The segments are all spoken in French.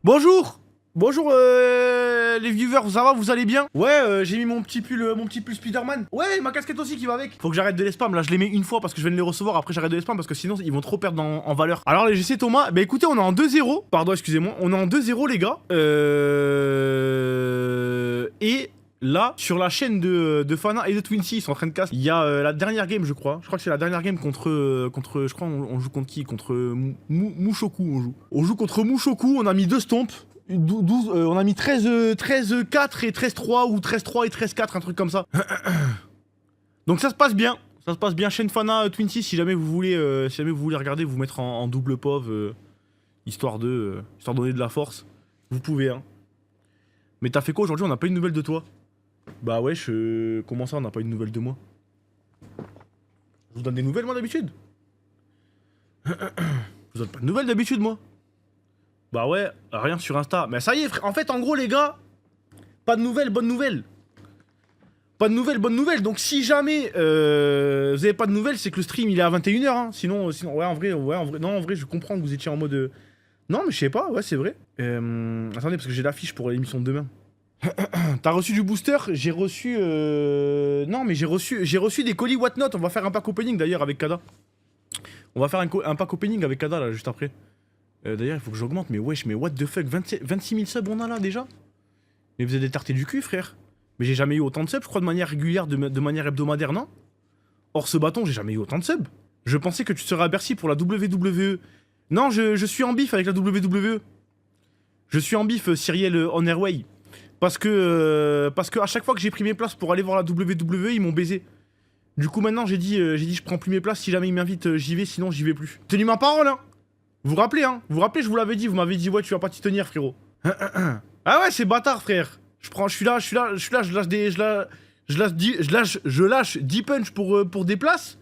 Bonjour. Bonjour les viewers, ça va, vous allez bien? Ouais, j'ai mis mon petit pull Spider-Man. Ouais, ma casquette aussi qui va avec. Faut que j'arrête de les spam, là je les mets une fois parce que je viens de les recevoir, après j'arrête de les spam parce que sinon ils vont trop perdre en valeur. Alors les GC Thomas, bah écoutez, on est en 2-0. Pardon, excusez-moi, on est en 2-0 les gars. Et là, sur la chaîne de Fana et de Twincy, ils sont en train de casser. Il y a la dernière game, je crois. Je crois que c'est la dernière game contre je crois, on joue contre qui? Contre Mushoku, on joue. On joue contre Mushoku, on a mis 2 stomps. 12, on a mis 13-4 et 13-3 ou 13-3 et 13-4, un truc comme ça. Donc ça se passe bien. Ça se passe bien. Chaîne Fana Twincy, si jamais vous voulez regarder, vous mettre en double POV, histoire de donner de la force. Vous pouvez, hein. Mais t'as fait quoi aujourd'hui? On n'a pas eu de nouvelles de toi. Bah ouais, comment ça, on n'a pas eu de nouvelles de moi? Je vous donne des nouvelles, moi, d'habitude? Je vous donne pas de nouvelles d'habitude, moi. Bah ouais, rien sur Insta. Mais ça y est, frère. En fait, en gros, les gars, pas de nouvelles, bonne nouvelle. Pas de nouvelles, bonne nouvelle. Donc, si jamais vous avez pas de nouvelles, c'est que le stream il est à 21 h. Hein. Sinon, ouais, en vrai, non, en vrai, je comprends que vous étiez en mode. Non, mais je sais pas, ouais, c'est vrai. Attendez, parce que j'ai l'affiche pour l'émission de demain. T'as reçu du booster? J'ai reçu. Non, mais j'ai reçu des colis Whatnot. On va faire un pack opening d'ailleurs avec Kada. On va faire un pack opening avec Kada là, juste après. D'ailleurs, il faut que j'augmente, mais wesh, mais what the fuck, 26 000 subs on a là déjà? Mais vous êtes des tartés du cul, frère. Mais j'ai jamais eu autant de subs, je crois, de manière régulière, de manière hebdomadaire, non? Or, ce bâton, j'ai jamais eu autant de subs. Je pensais que tu serais à Bercy pour la WWE. Non, je suis en bif avec la WWE. Je suis en bif, Cyriel on Airway. Parce que à chaque fois que j'ai pris mes places pour aller voir la WWE, ils m'ont baisé. Du coup, maintenant, j'ai dit, je prends plus mes places, si jamais ils m'invitent, j'y vais, sinon j'y vais plus. Tenu ma parole, hein. Vous vous rappelez, hein? Vous vous rappelez, je vous l'avais dit, vous m'avez dit, ouais, tu vas pas t'y tenir, frérot. Ah ouais, c'est bâtard, frère. Je lâche 10 punch pour des places.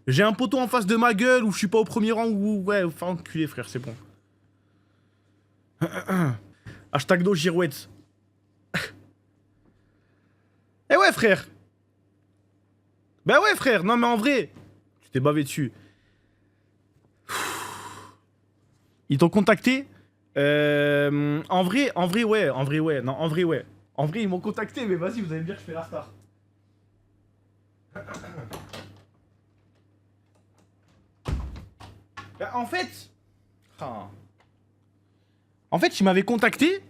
J'ai un poteau en face de ma gueule où je suis pas au premier rang ou ouais, enfin enculé, frère, c'est bon. Hashtag no girouette. Eh ouais, frère. Bah ouais, frère, non mais en vrai, tu t'es bavé dessus. Ils t'ont contacté? En vrai, ouais. Non, en vrai, ouais. En vrai, ils m'ont contacté, mais vas-y, vous allez me dire que je fais la star. Bah, en fait... En fait, ils m'avaient contacté,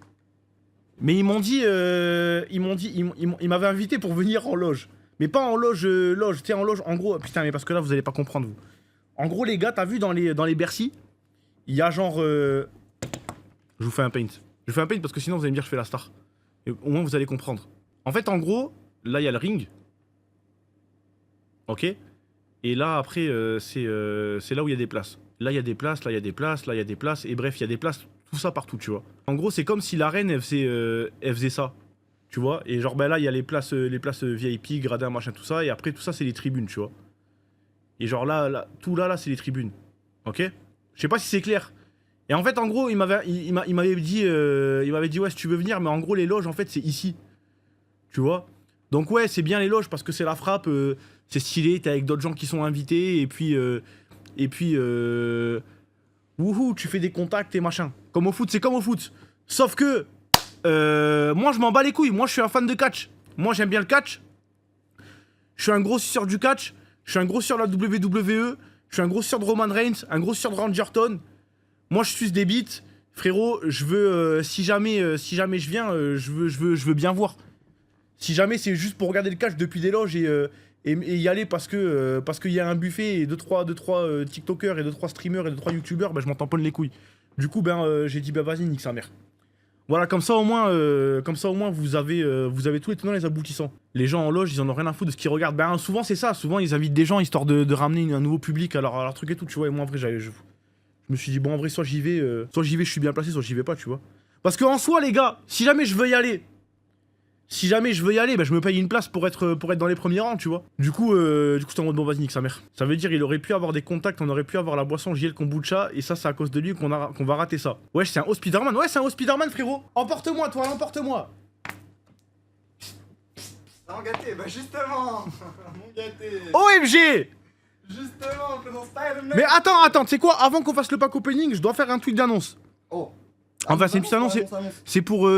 mais ils m'ont dit... Ils m'avaient invité pour venir en loge. Mais pas en loge, tu sais, en loge, en gros... Putain, mais parce que là, vous allez pas comprendre, vous. En gros, les gars, t'as vu dans les Bercy, il y a genre... Je vous fais un paint. Je fais un paint parce que sinon vous allez me dire que je fais la star. Et au moins vous allez comprendre. En fait, en gros, là il y a le ring. Ok. Et là après, c'est là où il y a des places. Là il y a des places, là il y a des places, là il y a des places. Et bref, il y a des places, tout ça partout, tu vois. En gros, c'est comme si l'arène elle faisait ça. Tu vois. Et genre, ben là il y a les places VIP, gradins, machin, tout ça. Et après, tout ça, c'est les tribunes, tu vois. Et genre là tout là, c'est les tribunes. Ok. Je sais pas si c'est clair. Et en fait, en gros, il m'avait dit, ouais, si tu veux venir, mais en gros, les loges, en fait, c'est ici. Tu vois? Donc, ouais, c'est bien les loges parce que c'est la frappe, c'est stylé, t'es avec d'autres gens qui sont invités, et puis, wouhou, tu fais des contacts et machin. Comme au foot, c'est comme au foot. Sauf que, moi, je m'en bats les couilles. Moi, je suis un fan de catch. Moi, j'aime bien le catch. Je suis un gros suceur du catch. Je suis un gros suceur de la WWE. Je suis un gros suceur de Roman Reigns, un gros suceur de Randy Orton. Moi, je suis des beats, frérot. Je veux, si jamais je viens, je veux bien voir. Si jamais c'est juste pour regarder le catch depuis des loges et y aller parce qu'il y a un buffet et 2-3 TikTokers et 2-3 streamers et 2-3 YouTubers, bah je m'en tamponne les couilles. Du coup, j'ai dit bah vas-y, nique sa mère. Voilà, comme ça au moins, vous avez tous les tenants et les aboutissants. Les gens en loge, ils en ont rien à foutre de ce qu'ils regardent. Ben souvent c'est ça. Souvent ils invitent des gens histoire de ramener un nouveau public à leur truc et tout. Tu vois. Et moi en vrai, je me suis dit, bon, en vrai, soit j'y vais, je suis bien placé, soit j'y vais pas, tu vois. Parce qu'en soi, les gars, si jamais je veux y aller, bah, je me paye une place pour être dans les premiers rangs, tu vois. Du coup, c'est en mode, bon, vas-y, nique sa mère. Ça veut dire, il aurait pu avoir des contacts, on aurait pu avoir la boisson JL Kombucha, et ça, c'est à cause de lui qu'on va rater ça. Wesh, c'est un haut Spider-Man, ouais, c'est un haut Spider-Man, frérot. Emporte-moi, toi, emporte-moi. Non, gâté, bah justement. Mon gâté. OMG. Justement, faisons Spider-Man. Mais attends, tu sais quoi, avant qu'on fasse le pack opening, je dois faire un tweet d'annonce. Oh. Enfin, c'est une petite annonce. C'est pour,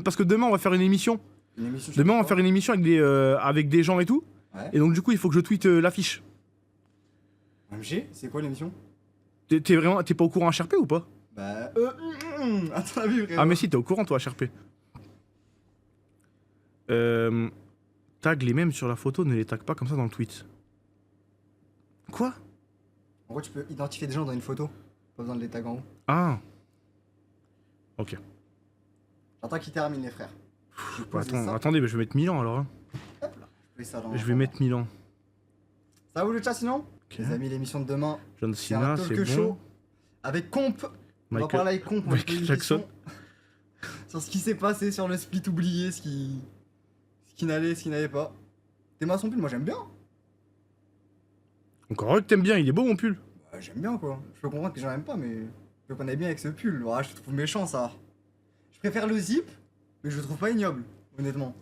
parce que demain on va faire une émission. Une émission Demain on va faire une émission avec des gens et tout. Ouais. Et donc du coup il faut que je tweete l'affiche. MG, c'est quoi l'émission? T'es pas au courant HRP ou pas? Bah à ton avis, frérot. Ah mais si, t'es au courant toi HRP. Tag les mêmes sur la photo, ne les tag pas comme ça dans le tweet. Quoi? En gros, tu peux identifier des gens dans une photo. Pas besoin de les tags en haut. Ah. Ok. J'entends qu'ils terminent, les frères. Je vais poser ça. Attendez, mais je vais mettre Milan alors. Hein. Hop là. Je vais ça dans Je vais mettre Milan. Ça vous le chat sinon? Ok. Les amis, l'émission de demain, John c'est un Cena, talk c'est show bon. avec Comp. On va Michael- parler avec Comp. on va Michael poser une Jackson. question sur ce qui s'est passé sur le split oublié, ce qui n'allait, ce qui n'allait pas. T'es son pull, moi j'aime bien. Encore que t'aimes bien, il est beau mon pull. Bah, j'aime bien quoi. Je peux comprendre que j'en aime pas, mais je peux qu'on aille bien avec ce pull. Ouais, je te trouve méchant ça. Je préfère le zip, mais je le trouve pas ignoble, honnêtement.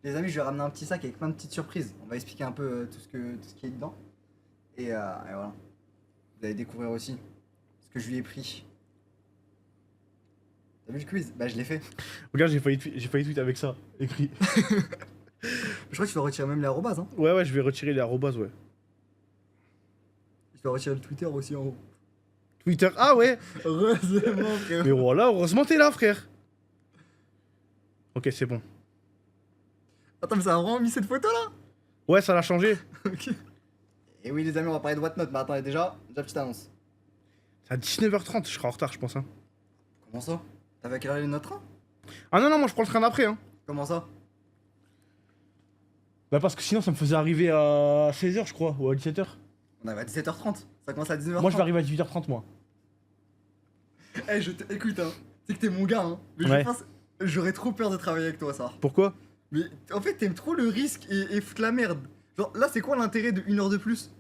Les amis, je vais ramener un petit sac avec plein de petites surprises. On va expliquer un peu tout ce qui est dedans. Et voilà. Vous allez découvrir aussi ce que je lui ai pris. T'as vu le quiz? Bah je l'ai fait. Regarde, j'ai failli tweet avec ça, écrit. Je crois que tu dois retirer même les arrobas, hein. Ouais, je vais retirer les arrobas, ouais. Je dois retirer le Twitter aussi en haut. Twitter, ah ouais. Heureusement, frère. Mais voilà, heureusement t'es là, frère. Ok, c'est bon. Attends, mais ça a vraiment mis cette photo là? Ouais, ça l'a changé. Ok. Et oui, les amis, on va parler de Whatnot, mais attendez, déjà petite annonce. C'est à 19h30, je serai en retard, je pense. Hein. Comment ça? T'avais à quelle heure est notre train? Ah non, moi je prends le train d'après. Hein. Comment ça? Bah, parce que sinon ça me faisait arriver à 16h, je crois, ou à 17h. On avait à 17h30. Ça commence à 19h30. Moi je vais arriver à 18h30, moi. Eh, écoute, hein. C'est que t'es mon gars, hein. Mais Ouais. je pense. J'aurais trop peur de travailler avec toi, ça. Pourquoi? Mais en fait, t'aimes trop le risque et foutre la merde. Genre, là, c'est quoi l'intérêt de 1 heure de plus?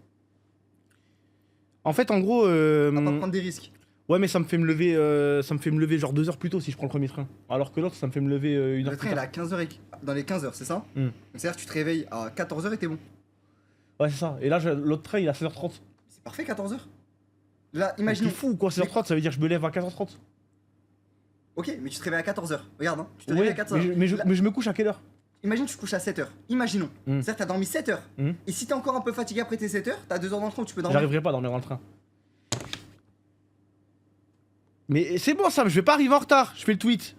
En fait, en gros. À pas prendre des risques. Ouais, mais ça me fait me lever genre 2 heures plus tôt si je prends le premier train. Alors que l'autre, ça me fait me lever 1 heure Le plus train, il est tard. à 15h dans les 15h, c'est ça? Hmm. Donc, c'est-à-dire que tu te réveilles à 14h et t'es bon. Ouais, c'est ça. Et là, l'autre train, il est à 16h30. C'est parfait, 14h. Là, T'es imaginons. fou ou quoi? 16h30, ça veut dire que je me lève à 15h30. Ok, mais tu te réveilles à 14h. Regarde, hein. Tu te Ouais, réveilles à 14h. mais je me couche à quelle heure? Imagine, tu te couches à 7h. Imaginons. Hmm. C'est-à-dire que t'as dormi 7h. Hmm. Et si t'es encore un peu fatigué après tes 7h, t'as 2 heures dans le train où tu peux dormir. J'arriverai pas à dormir dans le train. Mais c'est bon ça, je vais pas arriver en retard. Je fais le tweet.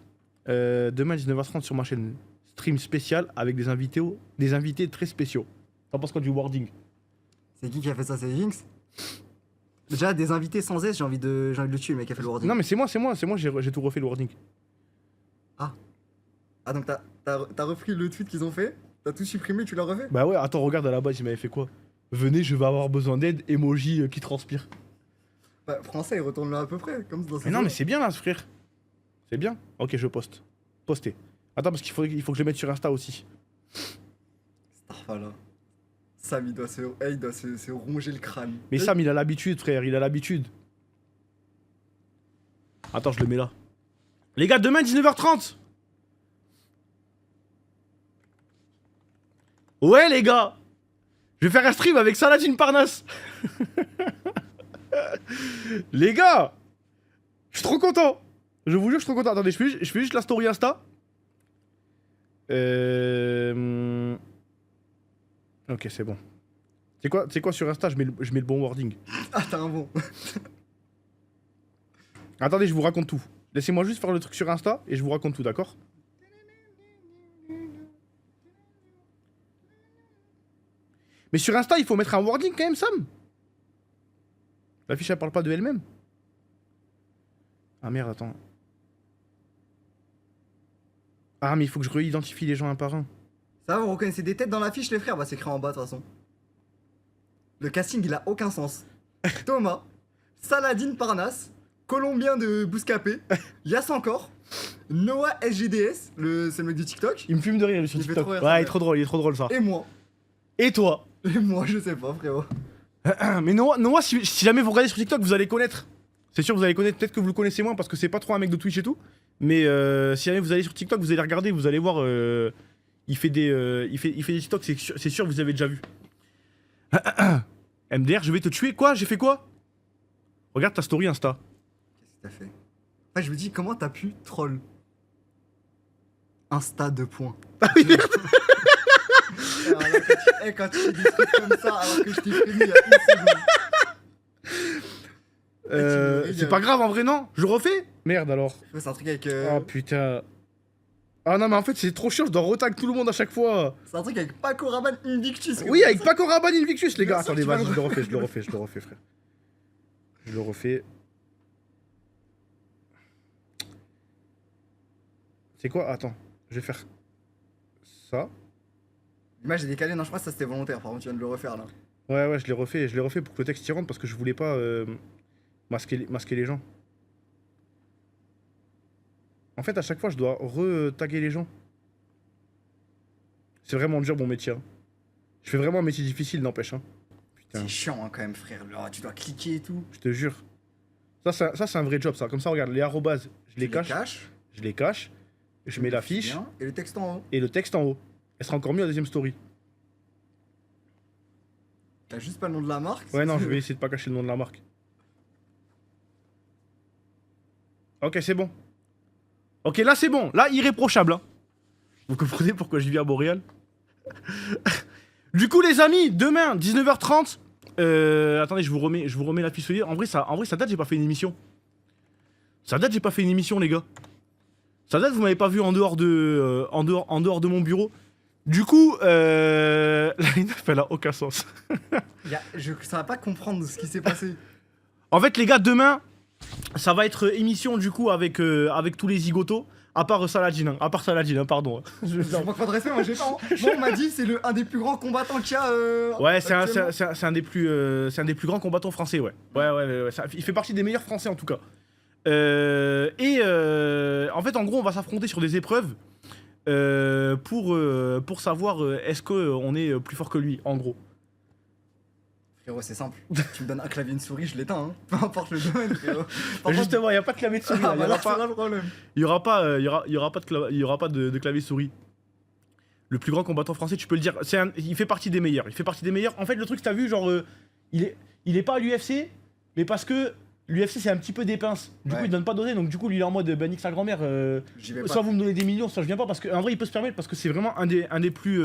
Demain 19h30 sur ma chaîne. Stream spécial avec des invités très spéciaux. T'en penses quoi du wording? C'est qui a fait ça? C'est Jinx? Déjà, des invités sans S, j'ai envie de le tuer, le mec qui a fait le wording. Non mais c'est moi, j'ai tout refait le wording. Ah, donc t'as repris le tweet qu'ils ont fait, t'as tout supprimé, tu l'as refait? Bah ouais, attends, regarde à la base, il m'avait fait quoi? Venez, je vais avoir besoin d'aide, emoji qui transpire. Bah, français, il retourne là à peu près, comme dans Mais non mais c'est bien là, ce frère. C'est bien. Ok, je poste. Poster. Attends, parce qu'il faut que je le mette sur Insta aussi. Starfall, là. Sam, il doit se ronger le crâne. Mais Sam, il a l'habitude, frère, il a l'habitude. Attends, je le mets là. Les gars, demain 19h30. Ouais, les gars. Je vais faire un stream avec Saladin Parnasse. Les gars, je suis trop content. Je vous jure, je suis trop content. Attendez, je fais juste la story Insta. Ok, c'est bon. C'est quoi sur Insta, je mets le bon wording. Ah, t'as un bon. Attendez, je vous raconte tout. Laissez-moi juste faire le truc sur Insta et je vous raconte tout, d'accord? Mais sur Insta, il faut mettre un wording quand même, Sam. La fiche, elle parle pas de elle-même. Ah merde, attends. Ah, mais il faut que je réidentifie les gens un par un. Ça va, vous reconnaissez des têtes dans l'affiche, les frères? Bah, c'est écrit en bas, de toute façon. Le casting, il a aucun sens. Thomas, Saladin Parnasse, Colombien de Bouscapé, Yass encore, Noah SGDS, c'est le mec du TikTok, Il me fume de rire lui, sur Il fait TikTok. trop rire, Ouais, ça, il est trop drôle ça. et moi. Et toi? Et moi, je sais pas, frérot. Mais Noah, si jamais vous regardez sur TikTok, vous allez connaître. C'est sûr, vous allez connaître. Peut-être que vous le connaissez moins parce que c'est pas trop un mec de Twitch et tout. Mais si jamais vous allez sur TikTok, vous allez regarder, vous allez voir. Il fait des TikTok, c'est sûr, vous avez déjà vu. MDR, je vais te tuer. Quoi? J'ai fait quoi? Regarde ta story Insta. Qu'est-ce que t'as fait? En fait, je me dis, comment t'as pu troll Insta 2 points. Ah oui, merde. Alors là, quand tu fais des trucs comme ça, alors que je t'ai prévenu il y a une seconde. C'est pas grave en vrai, non? Je refais? Merde alors. C'est un truc avec. Oh putain. Ah non, mais en fait, c'est trop chiant, je dois retag tout le monde à chaque fois. C'est un truc avec Paco Rabanne Invictus. Oui, avec Paco Rabanne Invictus, les gars. Bien sûr, Attendez, tu vas vas-y, le je le refais, frère. Je le refais. C'est quoi? Attends, je vais faire ça. L'image est décalée, non, je crois que ça c'était volontaire. Par contre, tu viens de le refaire là. Ouais, je l'ai refait pour que le texte y rentre parce que je voulais pas masquer les gens. En fait, à chaque fois, je dois re-taguer les gens. C'est vraiment dur, mon métier. Hein. Je fais vraiment un métier difficile, n'empêche. Hein. Putain, C'est chiant hein, quand même, frère. Là, tu dois cliquer et tout. je te jure. Ça c'est un vrai job, ça. Comme ça, regarde, les arrobases, je les cache. Je les cache. Je mets la fiche. Bien. Et le texte en haut. Et le texte en haut. Elle sera encore mieux à la deuxième story. T'as juste pas le nom de la marque. Ouais, non, je vais essayer de pas cacher le nom de la marque. Ok, c'est bon. Ok, là, c'est bon. Là, irréprochable. Hein. Vous comprenez pourquoi je vis à Montréal? Du coup, les amis, demain, 19h30. Attendez, je vous remets la fiche. En vrai, ça date, j'ai pas fait une émission. Ça date, j'ai pas fait une émission, les gars. Ça date, vous m'avez pas vu en dehors de mon bureau. Du coup, la line-up, elle a aucun sens. Je ça va pas comprendre ce qui s'est passé. En fait, les gars, demain, ça va être émission du coup avec tous les zigotos. À part Saladin, hein. À part Saladin, hein, pardon. Je manque pas de respect, moi j'ai pas. Moi on m'a dit c'est un des plus grands combattants qu'il y a. Ouais, c'est un des plus grands combattants français, ouais. Ouais. Il fait partie des meilleurs français en tout cas. En fait, en gros, on va s'affronter sur des épreuves pour savoir est-ce qu'on est plus fort que lui, en gros. Frérot, c'est simple. Tu me donnes un clavier et une souris, je l'éteins. Hein. Peu importe le domaine, frérot. Justement, il n'y a pas de clavier de souris. Ah, bah là, c'est là le problème. Il y aura pas de clavier souris. Le plus grand combattant français, tu peux le dire. Il fait partie des meilleurs. En fait, le truc, t'as vu, genre, il est pas à l'UFC, mais parce que l'UFC, c'est un petit peu des pinces. Du coup, il donne pas d'oser. Donc, du coup, lui, il est en mode nique sa grand-mère. Soit vous me donnez des millions, soit je viens pas. Parce qu'en vrai, il peut se permettre parce que c'est vraiment un des plus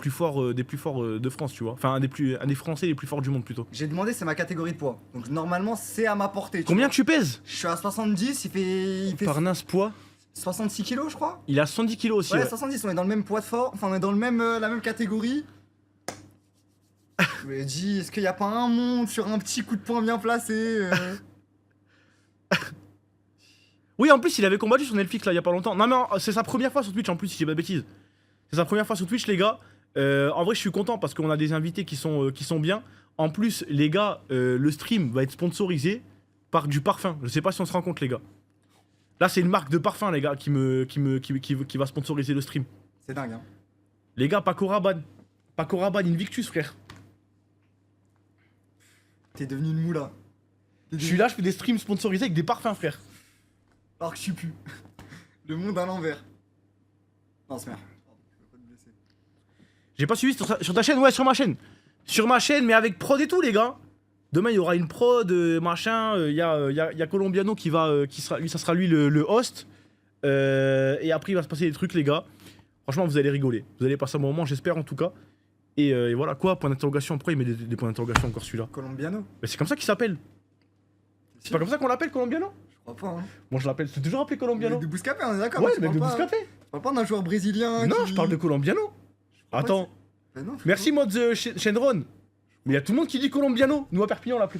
forts de France, tu vois. Enfin, un des Français les plus forts du monde plutôt. J'ai demandé, c'est ma catégorie de poids. Donc normalement, c'est à ma portée. Combien tu pèses? Je suis à 70, il fait Parnasse poids 66 kilos, je crois. Il a 70 kilos aussi. Ouais, 70, on est dans le même poids de fort. Enfin, on est dans la même catégorie. Je me dis, est-ce qu'il n'y a pas un monde sur un petit coup de poing bien placé Oui, en plus, il avait combattu sur Netflix là il y a pas longtemps. Non, mais c'est sa première fois sur Twitch en plus, si j'ai pas de bêtises. C'est sa première fois sur Twitch, les gars. En vrai, je suis content parce qu'on a des invités qui sont bien. En plus, les gars, le stream va être sponsorisé par du parfum. Je sais pas si on se rend compte, les gars. Là, c'est une marque de parfum, les gars, qui va sponsoriser le stream. C'est dingue, hein. Les gars, Paco Rabanne Invictus, frère. T'es devenu une moula. Je suis là, je fais des streams sponsorisés avec des parfums, frère. Alors que je suis plus. Le monde à l'envers. Non, c'est merde. J'ai pas suivi sur ta chaîne? Ouais, sur ma chaîne. Sur ma chaîne, mais avec prod et tout, les gars. Demain, il y aura une prod, machin. Il y a Colombiano ça sera lui le host. Et après, il va se passer des trucs, les gars. Franchement, vous allez rigoler. Vous allez passer un bon moment, j'espère en tout cas. Et voilà, quoi, point d'interrogation. Pourquoi il met des points d'interrogation encore celui-là? Colombiano. Mais c'est comme ça qu'il s'appelle. C'est pas comme ça qu'on l'appelle, Colombiano? Je crois pas, hein. Moi, je l'appelle. C'est toujours appelé Colombiano. Le mec de Bouscapé, on est d'accord. Ouais, le mec de Bouscapé. Je parle pas d'un joueur brésilien. Non, qui... je parle de Colombiano. Attends. Ben non, Merci, mode Shenron. Mais il y a tout le monde qui dit Colombiano. Nous à Perpignan, on l'appelle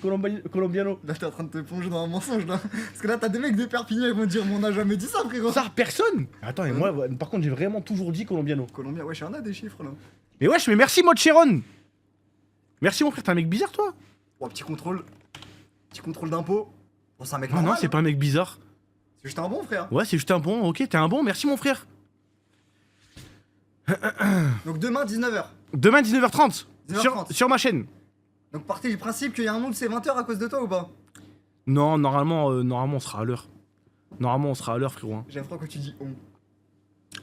Colombiano. Là, t'es en train de te plonger dans un mensonge, là. Parce que là, t'as des mecs de Perpignan, ils vont dire, mais on n'a jamais dit ça, frérot. Ça, personne. Attends, et moi, par contre, j'ai vraiment toujours dit Colombiano. Colombien, ouais, j'en ai des chiffres, là. Mais wesh, mais merci, mode Shenron. Merci, mon frère, t'es un mec bizarre, toi. Oh, petit contrôle. Petit contrôle d'impôt. Bon, c'est un mec Non, normal. non, c'est pas un mec bizarre. C'est juste un bon, frère. Ouais, c'est juste un bon. Ok, t'es un bon. Merci, mon frère. Donc, demain, 19h. Demain, 19h30. 19h30. Sur ma chaîne. Donc, partez du principe qu'il y a un monde, c'est 20h à cause de toi ou pas? Non, normalement, on sera à l'heure. Normalement, on sera à l'heure, frérot. Hein. J'aime trop que tu dis on.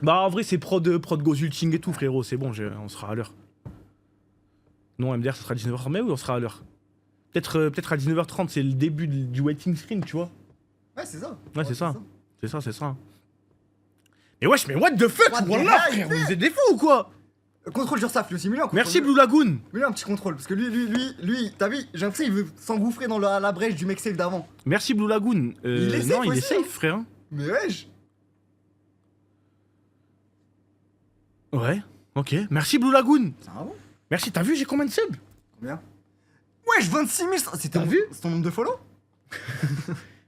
Bah, en vrai, c'est prod Gozulting et tout, frérot. C'est bon, on sera à l'heure. Non, MDR, ça sera 19h30. Mais oui, on sera à l'heure. Peut-être à 19h30, c'est le début du waiting screen, tu vois. Ouais, c'est ça. Ouais, c'est ça. C'est ça. Mais wesh, mais what the fuck, What the Wallah, hell, frère, vous êtes des fous ou quoi? Contrôle Jursaf, lui aussi, mets-lui un contrôle. Merci Blue Lagoon. Mets-lui un petit contrôle, parce que lui, t'as vu, j'ai l'impression qu'il veut s'engouffrer dans la brèche du mec safe d'avant. Merci Blue Lagoon. Il est safe non, il est aussi, safe, hein. frère. Mais wesh. Ouais, ok. Merci Blue Lagoon. C'est un bon. Merci, t'as vu, j'ai combien de subs? Combien? Wesh, 26 000. T'as vu? C'est ton nombre de follow?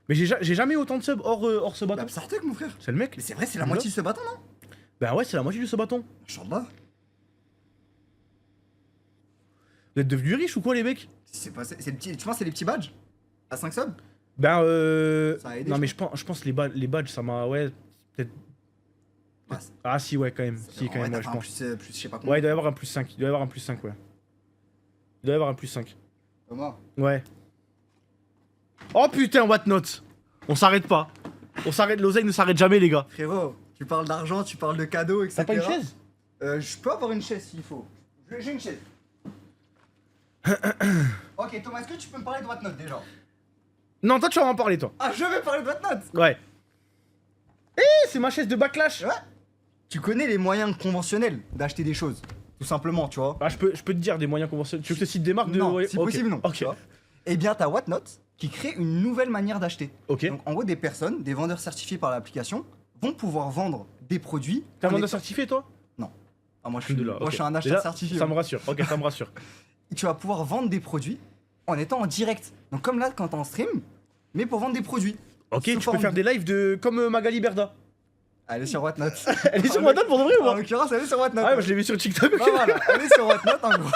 Mais j'ai jamais eu autant de subs hors ce bâton. Bah, Sartek, mon frère. C'est le mec? Mais c'est vrai, c'est la moitié de ce bâton, non? Bah ouais, c'est la moitié de ce bâton. Inch'Allah. Vous êtes devenus riches ou quoi, les mecs? C'est pas. C'est les petits. Tu penses c'est les petits badges? À 5 subs? Ben Ça a aidé, non, je mais je pense les badges, ça m'a. Ouais, peut-être. Ouais, Ah, si, ouais, quand même. Si, quand en vrai, même, t'as ouais, je fait un pense. plus, je sais pas combien. Ouais, il doit y avoir un plus 5. Il doit y avoir un plus 5, ouais. Il doit y avoir un plus 5. Comment? Ouais. Oh putain, Whatnot. On s'arrête pas. On s'arrête, l'oseille ne s'arrête jamais, les gars. Frérot, tu parles d'argent, tu parles de cadeaux, etc. T'as pas une chaise? Je peux avoir une chaise s'il faut. J'ai une chaise. Ok, Thomas, est-ce que tu peux me parler de Whatnot déjà? Non, toi, tu vas en parler, toi. Ah, je vais parler de Whatnot. Ouais. Eh, c'est ma chaise de backlash. Ouais. Tu connais les moyens conventionnels d'acheter des choses, tout simplement, tu vois. Ah, je peux te dire des moyens conventionnels. Tu veux que je te cite des marques de. Non, ouais, si ok. possible, non. Ok. tu vois. Eh bien, t'as Whatnot qui crée une nouvelle manière d'acheter. Ok. Donc, en gros, des personnes, des vendeurs certifiés par l'application, vont pouvoir vendre des produits. T'es un en vendeur étant- certifié, toi? Ah, moi, je suis, Alhamdoulilah, moi, ok. je suis un acheteur Déjà, certifié. Ça me rassure. Ok, ça me rassure. Tu vas pouvoir vendre des produits en étant en direct. Donc, comme là, quand t'es en stream, mais pour vendre des produits. Ok, Sous tu peux forme faire de- des lives de comme Magali Berda. Elle est sur Whatnot. Elle est sur Whatnot pour de vrai ou En pas? l'occurrence, elle est sur Whatnot. Ah ouais, moi je l'ai vu sur TikTok. Bah voilà, elle est sur Whatnot en gros.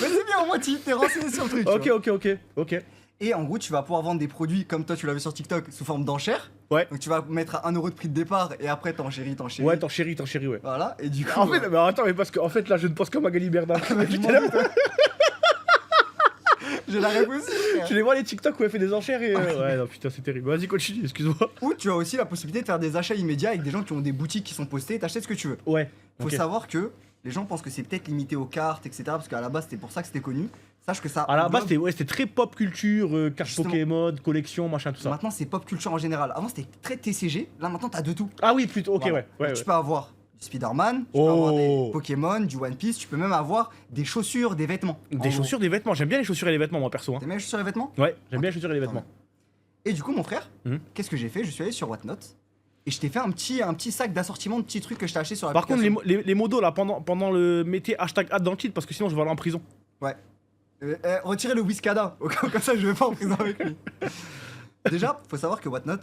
Mais c'est bien, au moins tu t'es renseigné sur le truc. tu vois. Ok. Et en gros, tu vas pouvoir vendre des produits comme toi tu l'avais sur TikTok sous forme d'enchères. Ouais. Donc tu vas mettre à 1 euro de prix de départ et après t'enchéris. Ouais, t'en chéris, ouais. Voilà, et du coup. En fait, mais attends, mais parce que en fait là je ne pense qu'à Magali Berda. je m'en doute, hein. J'ai la rêve aussi. frère. Tu les vois les TikTok où elle fait des enchères et. Ouais, non, putain, c'est terrible. Vas-y, continue, excuse-moi. Ou tu as aussi la possibilité de faire des achats immédiats avec des gens qui ont des boutiques qui sont postées et t'achètes ce que tu veux. Ouais. Faut ok. savoir que les gens pensent que c'est peut-être limité aux cartes, etc. Parce qu'à la base c'était pour ça que c'était connu. Sache que ça. À la base, englobe- c'était très pop culture, cartes Justement. Pokémon, collection, machin, tout ça. Maintenant c'est pop culture en général. Avant c'était très TCG. Là maintenant t'as de tout. Ah oui, plutôt, ok, Voilà. ouais. Donc, tu peux avoir du Spider-Man, tu peux avoir Oh. des Pokémon, du One Piece, tu peux même avoir des chaussures, des vêtements. En Des gros. chaussures, des vêtements. J'aime bien les chaussures et les vêtements, moi, perso. Hein. T'aimes bien les chaussures et les vêtements? Ouais, j'aime bien les chaussures et les vêtements. Et du coup, mon frère, Mhm. qu'est-ce que j'ai fait? Je suis allé sur Whatnot et je t'ai fait un petit sac d'assortiment de petits trucs que je t'ai acheté sur Par contre, l'application. les modos là, pendant le. Mettez hashtag ad dans le titre parce que sinon je vais aller en prison. Retirez le Whiskada, au cas où, comme ça je vais pas en prison avec lui. Déjà, faut savoir que Whatnot,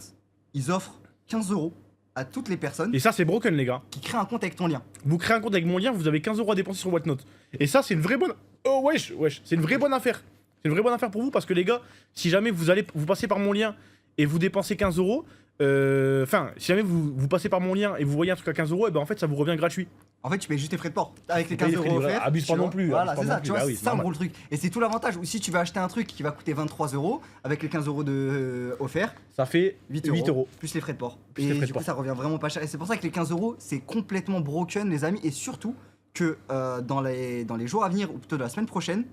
ils offrent 15 euros à toutes les personnes Et ça, c'est broken, les gars. qui créent un compte avec ton lien. Vous créez un compte avec mon lien, vous avez 15 euros à dépenser sur Whatnot. Et ça, c'est une vraie bonne. Oh, wesh, c'est une vraie bonne affaire. C'est une vraie bonne affaire pour vous parce que les gars, si jamais vous passez par mon lien et vous dépensez 15 euros, enfin, si jamais vous passez par mon lien et vous voyez un truc à 15 euros, et ben en fait, ça vous revient gratuit. En fait, tu payes juste tes frais de port. Avec les Tu payes 15 les frais euros de livraison. offerts. Abuse pas tu non vois. plus, Voilà, abuse c'est pas ça, non tu vois, plus. Bah oui, c'est c'est ça en normal. gros le truc. Et c'est tout l'avantage. Ou si tu veux acheter un truc qui va coûter 23 euros, avec les 15 euros de offerts, Ça fait 8 8 euros. plus les frais de port. Plus les Et frais de du coup, port. ça revient vraiment pas cher. Et c'est pour ça que les 15 euros, c'est complètement broken, les amis. Et surtout que dans les jours à venir, ou plutôt de la semaine prochaine,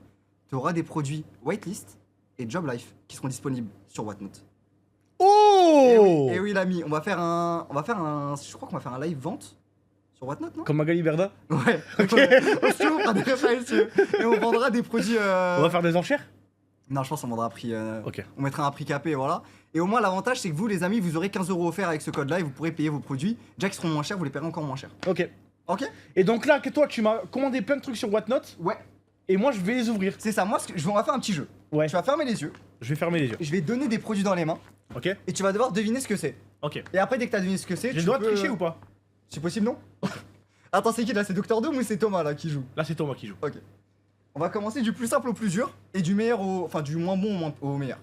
tu auras des produits Whitelist et Job Life qui seront disponibles sur Whatnot. Oh Et oui, l'ami, on va faire un. Je crois qu'on va faire un live vente sur Whatnot, non? Comme Magali Berda. Ouais. On se fera des références et on vendra des produits. On va faire des enchères. Non, je pense qu'on vendra un prix. Ok. On mettra un prix capé, voilà. Et au moins, l'avantage, c'est que vous, les amis, vous aurez 15 euros offerts avec ce code-là et vous pourrez payer vos produits. Déjà qu'ils seront moins chers, vous les paierez encore moins cher. Ok. Ok? Et donc là, que toi, tu m'as commandé plein de trucs sur Whatnot Ouais. et moi, je vais les ouvrir. C'est ça. Moi, on va faire un petit jeu. Ouais. Tu vas fermer les yeux. Je vais fermer les yeux. Je vais te donner des produits dans les mains Ok. et tu vas devoir deviner ce que c'est. Ok. Et après, dès que t'as deviné ce que c'est, J'ai tu le droit de peux- tricher ou pas? C'est possible, non? Attends, c'est qui là? C'est Dr Doom ou c'est Thomas là qui joue? Là, c'est Thomas qui joue. Ok. On va commencer du plus simple au plus dur et du meilleur au. Enfin, du moins bon au meilleur.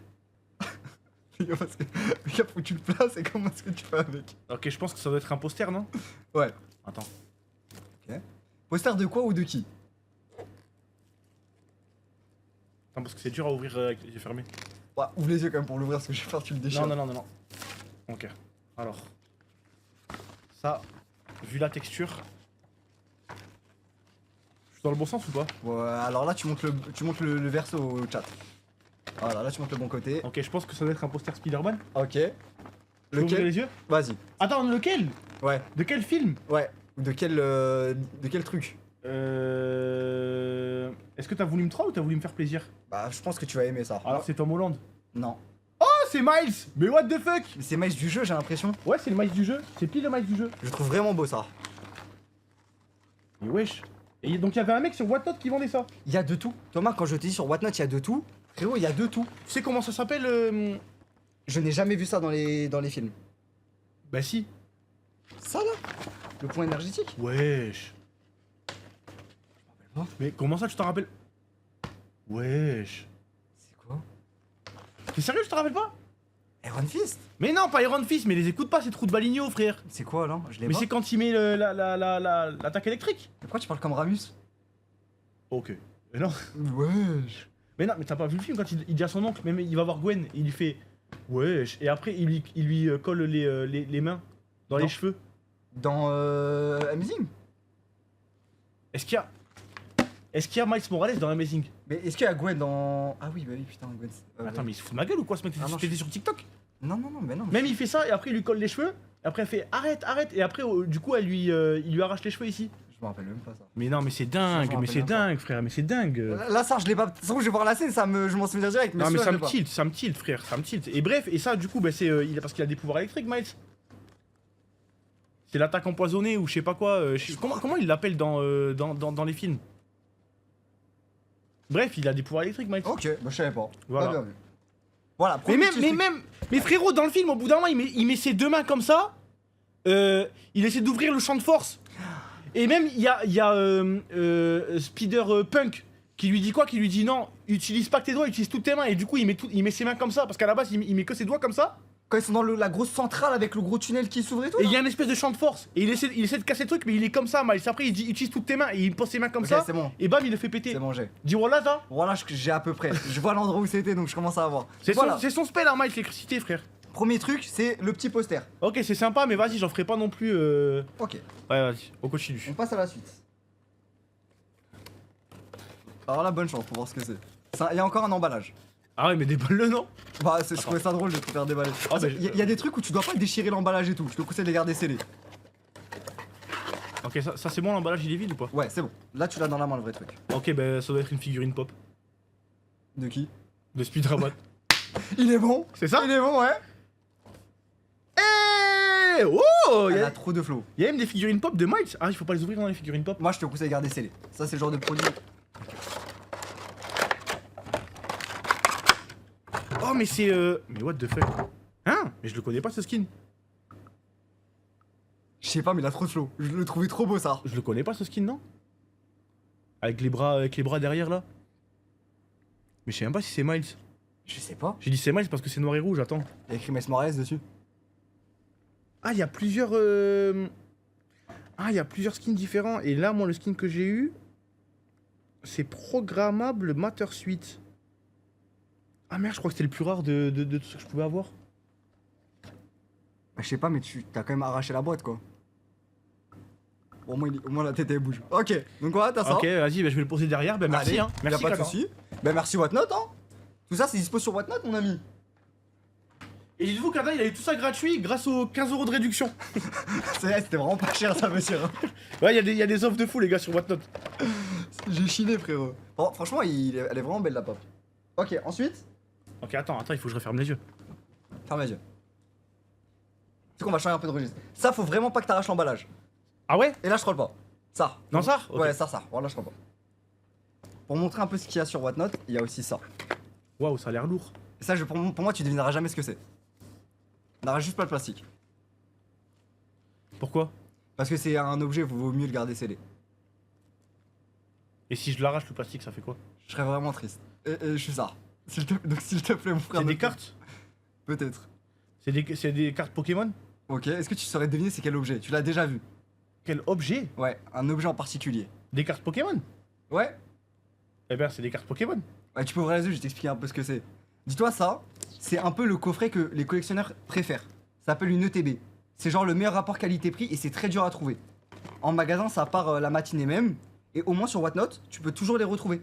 Parce que le gars, faut que tu le places et comment est-ce que tu fais avec? Ok, je pense que ça doit être un poster, non? Ouais. Attends. Poster de quoi ou de qui? Attends, parce que c'est dur à ouvrir avec les yeux fermés. Ouais, ouvre les yeux quand même pour l'ouvrir parce que j'ai peur que tu le déchires. Non. Ok. Alors. Ça, vu la texture. Je suis dans le bon sens ou pas? Ouais, alors là, tu montes le verso au chat. Voilà, là tu montes le bon côté. Ok, je pense que ça doit être un poster Spider-Man. Ok. Je peux ouvrir Lequel? les yeux? Vas-y. Attends, lequel? Ouais. De quel film? Ouais. De quel truc? Est-ce que t'as voulu me trolls ou t'as voulu me faire plaisir? Bah, je pense que tu vas aimer ça. Alors c'est Tom Holland. Non. Oh, c'est Miles! Mais what the fuck? Mais c'est Miles du jeu, j'ai l'impression. Ouais, c'est le Miles du jeu. C'est pile le Miles du jeu. Je trouve vraiment beau ça. Mais wesh. Et donc il y avait un mec sur Whatnot qui vendait ça. Il y a de tout. Thomas, quand je te dis sur Whatnot, il y a de tout. Frérot, il y a de tout. Tu sais comment ça s'appelle Je n'ai jamais vu ça dans les films. Bah si. Ça là? Le point énergétique? Wesh. Pas. Mais comment ça tu t'en rappelles? Wesh. C'est quoi? T'es sérieux, je te rappelle pas? Iron Fist? Mais non, pas Iron Fist, mais les écoute pas ces trous de baligno, frère. C'est quoi là? Je l'ai Mais pas. c'est quand il met l'attaque électrique. Pourquoi tu parles comme Ramus? Ok. Mais non. Wesh. Mais non, mais t'as pas vu le film quand il dit à son oncle, même il va voir Gwen, il lui fait wesh, et après il lui colle les mains dans Non. les cheveux. Dans Amazing? Est-ce qu'il y a Miles Morales dans Amazing? Mais est-ce qu'il y a Gwen dans. Ah oui, bah oui, putain, Gwen. Attends, ouais. mais il se fout de ma gueule ou quoi ce mec? Ah non, T'étais sur TikTok? Non, non, non, mais non. Même il fait ça et après il lui colle les cheveux, et après elle fait arrête, arrête, et après du coup il lui arrache les cheveux ici. Je me rappelle même pas ça. Mais non, mais c'est Ça, dingue, je me mais c'est rappelle bien dingue, frère, mais c'est dingue. Là, ça, je l'ai pas. De toute façon, je vais voir la scène, je m'en souviens direct. Non mais celui-là, ça je me l'ai pas. tilt, ça me tilt, frère, ça me tilt. Et bref, et ça du coup, bah, c'est parce qu'il a des pouvoirs électriques, Miles. C'est l'attaque empoisonnée ou je sais pas quoi. Comment il l'appelle dans les films? Bref, il a des pouvoirs électriques, Miles. Ok, bah je savais pas. Voilà. Pas bien vu. Voilà, Mais premier petit truc. mais frérot, dans le film, au bout d'un moment, il met ses deux mains comme ça. Il essaie d'ouvrir le champ de force. Et même, il y a Spider Punk qui lui dit quoi? Qui lui dit non, utilise pas que tes doigts, utilise toutes tes mains. Et du coup, il met ses mains comme ça. Parce qu'à la base, il met que ses doigts comme ça. Quand ils sont dans la grosse centrale avec le gros tunnel qui s'ouvre et tout. Et il y là. a une espèce de champ de force. Et il essaie de casser le truc, mais il est comme ça, Miles. Après, il dit utilise toutes tes mains. Et il pose ses mains comme Ok, ça. c'est bon. Et bam, il le fait péter. C'est bon, j'ai. Dis voilà, ça. Voilà, j'ai à peu près. Je vois l'endroit où c'était, donc je commence à avoir. C'est Voilà. son spell, hein, Miles, l'électricité, frère. Premier truc, c'est le petit poster. Ok, c'est sympa, mais vas-y, j'en ferai pas non plus. Ok, Ouais, vas-y, on continue. on passe à la suite. Alors là, bonne chance pour voir ce que c'est. Il y a encore un emballage. Ah ouais, mais déballe-le, non? Bah, je trouvais ça drôle de te faire déballer. Ah, bah, Il y a des trucs où tu dois pas déchirer l'emballage et tout. Je te conseille de les garder scellés. Ok, ça c'est bon, l'emballage il est vide ou pas? Ouais, c'est bon. Là, tu l'as dans la main le vrai truc. Ok, bah ça doit être une figurine pop De qui? de Speedrabat. Il est bon. C'est ça? Il est bon, ouais. Eh oh, Elle y a a trop de flow. même des figurines pop de Miles. Ah, il faut pas les ouvrir dans les figurines pop. Moi, je te conseille de garder scellés. Ça, c'est le genre de produit. Oh, mais c'est mais what the fuck? Hein? Mais je le connais pas ce skin. Je sais pas, mais il a trop de flow. Je le trouvais trop beau, ça. Je le connais pas ce skin, non? Avec les bras derrière là. Mais je sais même pas si c'est Miles. Je sais pas. J'ai dit c'est Miles parce que c'est noir et rouge, attends. Il y a écrit Miles Morales dessus. Ah, il y a plusieurs Ah, il y a plusieurs skins différents. Et là, moi, le skin que j'ai eu, c'est programmable Matter Suite. Ah merde, je crois que c'était le plus rare de tout ce que je pouvais avoir. Bah, je sais pas, mais t'as quand même arraché la boîte, quoi. Bon, au moins la tête elle bouge. Ok, donc voilà, t'as ça. Ok, vas-y, bah, je vais le poser derrière. Bah, merci, Allez, hein. Merci, y a pas de Clara. soucis. Bah, merci Whatnot, hein. Tout ça, c'est dispo sur Whatnot, mon ami. Et dites-vous qu'Ada, il a eu tout ça gratuit grâce aux 15 € de réduction. C'est vrai, c'était vraiment pas cher, ça, monsieur. Ouais, il y a des offres de fou, les gars, sur Whatnot. J'ai chiné, frérot. Bon, franchement, elle est vraiment belle, la pop. Ok, ensuite, Ok, attends, il faut que je referme les yeux. ferme les yeux. C'est qu'on va changer un peu de registre. Ça, faut vraiment pas que t'arraches l'emballage. Ah ouais? Et là, je troll pas. Ça. Non, ça? Ok. Ouais, ça. Voilà, je troll pas. Pour montrer un peu ce qu'il y a sur Whatnot, il y a aussi ça. Waouh, ça a l'air lourd. Et ça, pour moi, tu devineras jamais ce que c'est. N'arrache juste pas le plastique. Pourquoi? Parce que c'est un objet, vaut mieux le garder scellé. Et si je l'arrache le plastique, ça fait quoi? Je serais vraiment triste. Et je suis ça. Donc, s'il te plaît, mon frère. C'est ne- des cartes? Peut-être. C'est des cartes Pokémon? Ok, est-ce que tu saurais deviner c'est quel objet? Tu l'as déjà vu? Quel objet? Ouais, un objet en particulier. Des cartes Pokémon? Ouais? Eh ben, c'est des cartes Pokémon. Ouais, tu peux ouvrir les yeux, je vais t'expliquer un peu ce que c'est. Dis-toi ça, c'est un peu le coffret que les collectionneurs préfèrent. Ça s'appelle une ETB. C'est genre le meilleur rapport qualité-prix et c'est très dur à trouver. En magasin, ça part la matinée même. Et au moins sur Whatnot, tu peux toujours les retrouver.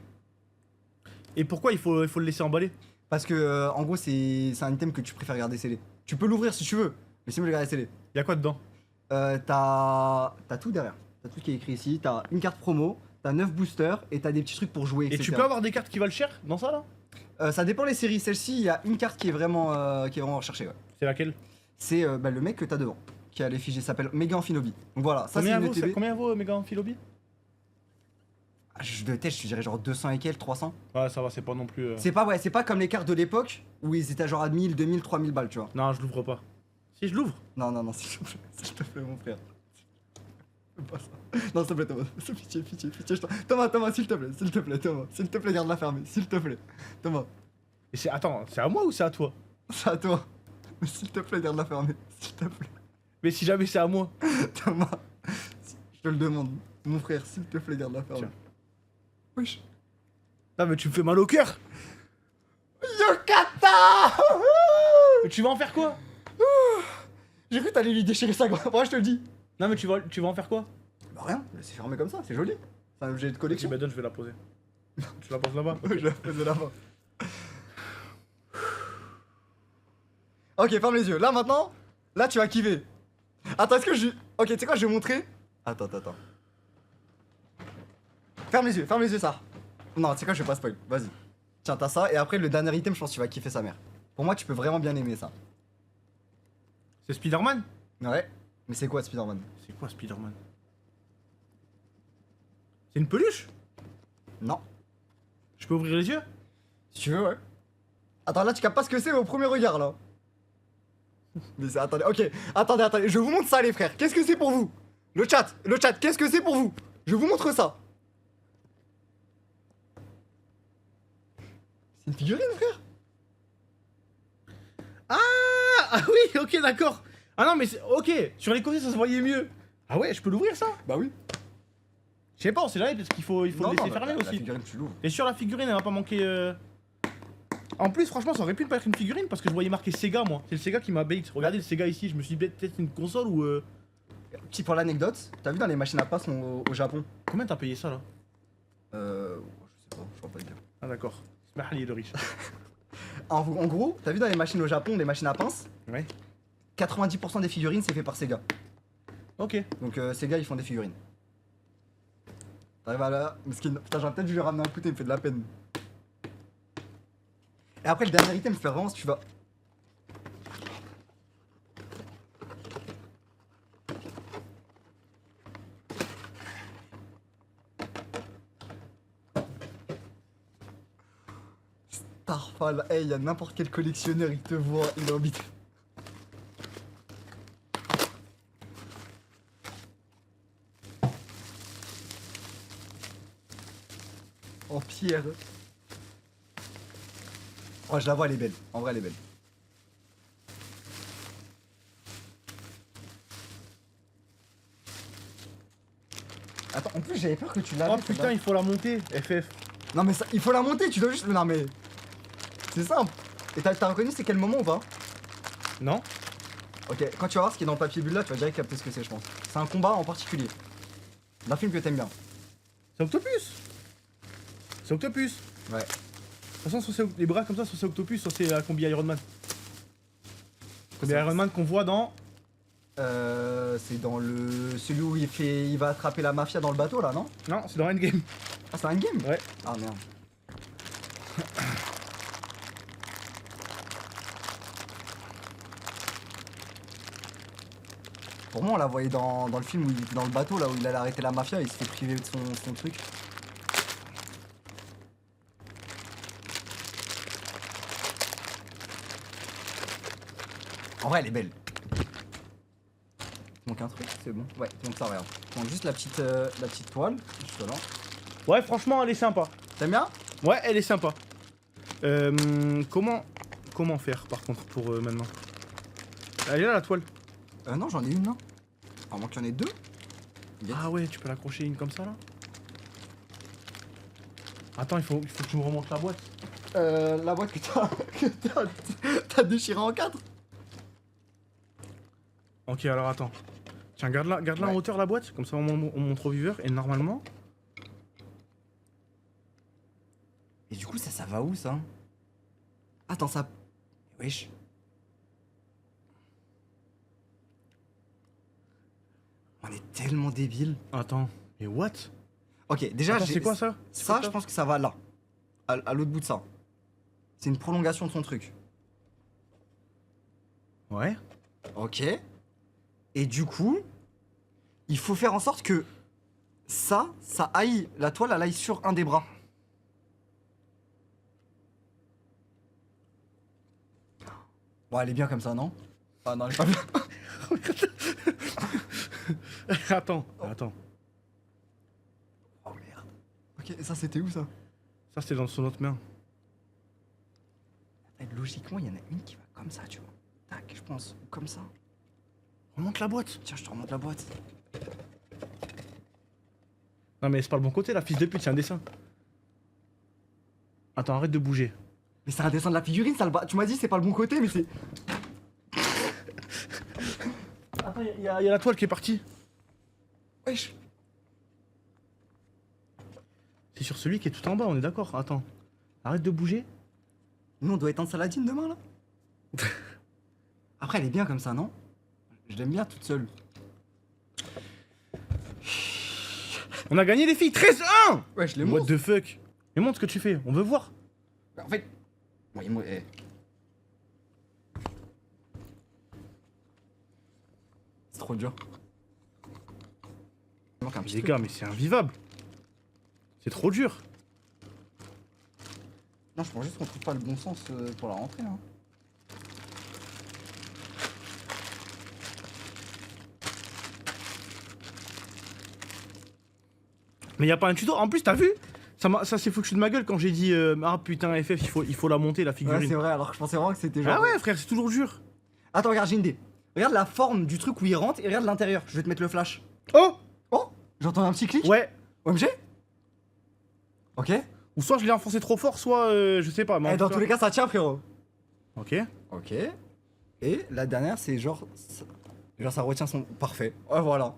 Et pourquoi il faut le laisser emballer? Parce que, en gros, c'est un item que tu préfères garder scellé. Tu peux l'ouvrir si tu veux, mais c'est mieux de le garder scellé. Y'a quoi dedans? T'as tout derrière. T'as tout qui est écrit ici. T'as une carte promo, t'as 9 boosters et t'as des petits trucs pour jouer, Et etc. tu peux avoir des cartes qui valent cher dans ça là? Ça dépend les séries. Celle-ci, il y a une carte qui est vraiment recherchée. Ouais. C'est laquelle? C'est le mec que t'as devant, qui a l'effigie, s'appelle Mega Amphinobi. Donc voilà, ça c'est Combien une vaut, ETB. combien vaut Mega Amphilobi? De tête, je te dirais genre 200 et quelques, 300. Ouais, ça va, c'est pas non plus. C'est pas comme les cartes de l'époque où ils étaient genre à 1000, 2000, 3000 balles, tu vois. Non, je l'ouvre pas. Si, je l'ouvre. Non, s'il te plaît, mon frère. Fais pas ça. Non, s'il te plaît, Thomas. Pitié, Thomas, s'il te plaît, Thomas. S'il te plaît, garde-la fermée, s'il te plaît. Thomas, Et c'est. Attends, c'est à moi ou c'est à toi? c'est à toi. Mais s'il te plaît, garde-la fermée, s'il te plaît. Mais si jamais c'est à moi. Thomas, je te le demande. Mon frère, s'il te plaît, garde-la fermée. Tiens. Wesh. Non, mais tu me fais mal au cœur. Yokata. Mais tu vas en faire quoi? J'ai cru que t'allais lui déchirer sa gorge. Moi, je te le dis. Non, mais tu vas en faire quoi? Bah rien, c'est fermé comme ça, c'est joli. C'est un objet de Si collection. bah donne, je vais la poser. Tu la poses là-bas? Je la faisais là-bas. Ok, ferme les yeux. Là maintenant, là tu vas kiffer. Attends, est-ce que je. Ok, tu sais quoi, je vais montrer. Attends. Ferme les yeux, ça. Non, tu sais quoi, je vais pas spoil. Vas-y. Tiens, t'as ça, et après le dernier item, je pense que tu vas kiffer sa mère. Pour moi, tu peux vraiment bien aimer ça. C'est Spider-Man? Ouais. Mais c'est quoi Spider-Man? C'est quoi Spider-Man? C'est une peluche? Non. Je peux ouvrir les yeux? Si tu veux, ouais. Attends, là tu captes pas ce que c'est au premier regard là. Mais c'est. Attendez, ok. Attendez. Je vous montre ça, les frères. Qu'est-ce que c'est pour vous? Le chat, qu'est-ce que c'est pour vous? Je vous montre ça. C'est une figurine, frère. Ah oui, ok, d'accord. Ah non, mais ok, sur les côtés ça se voyait mieux. Ah ouais, je peux l'ouvrir ça? Bah oui. Je sais pas, on sait jamais parce qu'il faut, le laisser fermer La aussi. figurine, tu l'ouvres. Et sur la figurine, elle va pas manquer. En plus, franchement, ça aurait pu ne pas être une figurine parce que je voyais marqué Sega, moi. C'est le Sega qui m'a bait. Regardez le Sega ici, je me suis dit peut-être une console ou. Petit pour l'anecdote, t'as vu dans les machines à passe au Japon? Combien t'as payé ça là? Je sais pas, je crois pas le dire. Ah d'accord. Smahli le riche. En gros, t'as vu dans les machines au Japon, les machines à pince, Ouais. 90% des figurines c'est fait par Sega. Ok. Donc Sega ils font des figurines. T'arrives à là, mesquine. Putain, j'aurais peut-être dû lui ramener un couteau, il me fait de la peine. Et après, le dernier item, c'est vraiment si tu vas. Starfall, hey, y'a n'importe quel collectionneur, il te voit, il a envie de. En pierre. Oh, je la vois, elle est belle. En vrai, elle est belle. Attends, en plus, j'avais peur que tu l'avais. Oh putain, il faut la monter, FF. Non, mais ça, il faut la monter, tu dois juste. Non, mais. C'est simple. Et t'as reconnu c'est quel moment ou pas? Non? Ok, quand tu vas voir ce qui est dans le papier bulle là, tu vas direct capter ce que c'est, je pense. C'est un combat en particulier. D'un film que t'aimes bien. C'est Octopus. C'est Octopus. Ouais. De toute façon, soit c'est les bras comme ça, soit c'est Octopus, soit c'est la combi Iron Man. Combi Iron Man qu'on voit dans. C'est dans le. Celui où il va attraper la mafia dans le bateau là, non? Non, c'est dans Endgame. Ah, c'est un game? Ouais. Ah merde. Pour moi, on la voyait dans le film où il était dans le bateau là où il allait arrêter la mafia, il se fait priver de son truc. En vrai, elle est belle. Il manque un truc, c'est bon. Ouais, il manque ça, regarde. Il manque juste la petite toile, juste là. Ouais, franchement, elle est sympa. T'aimes bien? Ouais, elle est sympa. Comment faire par contre pour maintenant? Elle est là la toile. Non, j'en ai une là. À moins qu'il y en ait deux. Yes. Ah ouais, tu peux l'accrocher une comme ça là. Attends, il faut que tu me remontes la boîte. La boîte que t'as déchiré en quatre. Ok, alors attends. Tiens, garde-la Ouais. en hauteur la boîte, comme ça on montre au viewer. Et normalement. Et du coup, ça va où ça? Attends, ça. Wesh. On est tellement débiles. Attends, mais what? Ok, déjà, Attends, c'est quoi ça? Ça, je pense que ça va là. À l'autre bout de ça. C'est une prolongation de son truc. Ouais. Ok. Et du coup, il faut faire en sorte que ça aille, la toile, elle aille sur un des bras. Bon, elle est bien comme ça, non? Ah non, elle est pas bien. Attends. Oh merde. Ok, ça c'était où ça? Ça, c'était dans son autre main. Logiquement, il y en a une qui va comme ça, tu vois. Tac, je pense. Ou comme ça. Remonte la boîte. Tiens, je te remonte la boîte. Non, mais c'est pas le bon côté, la fils de pute, c'est un dessin. Attends, arrête de bouger. Mais c'est un dessin de la figurine, ça le bas. Tu m'as dit c'est pas le bon côté, mais c'est. Attends, il y a la toile qui est partie. Wesh. C'est sur celui qui est tout en bas, on est d'accord. Attends. Arrête de bouger. Nous, on doit éteindre Saladin demain, là. Après, elle est bien comme ça, non? Je l'aime bien toute seule. On a gagné les filles, 13-1. Ouais, je l'ai What montré. the fuck? Mais montre ce que tu fais, on veut voir. En fait. Ouais, moi. C'est trop dur. Il manque un petit Les truc. gars, mais c'est invivable. C'est trop dur. Non, je pense juste qu'on trouve pas le bon sens pour la rentrée, hein. Mais y a pas un tuto. En plus, t'as vu? Ça s'est foutu de ma gueule quand j'ai dit ah putain, FF, il faut la monter, la Ouais, figurine. c'est vrai, alors que je pensais vraiment que c'était genre. Ah ouais, frère, c'est toujours dur. Attends, regarde, j'ai une idée. Regarde la forme du truc où il rentre et regarde l'intérieur. Je vais te mettre le flash. Oh! Oh! J'entends un petit clic? Ouais. OMG? Ok. Ou soit je l'ai enfoncé trop fort, soit je sais pas. Mais en Eh, dans tout tous les cas, ça tient, frérot. Ok. Ok. Et la dernière, c'est genre. Genre, ça retient son. Parfait. Ouais, voilà.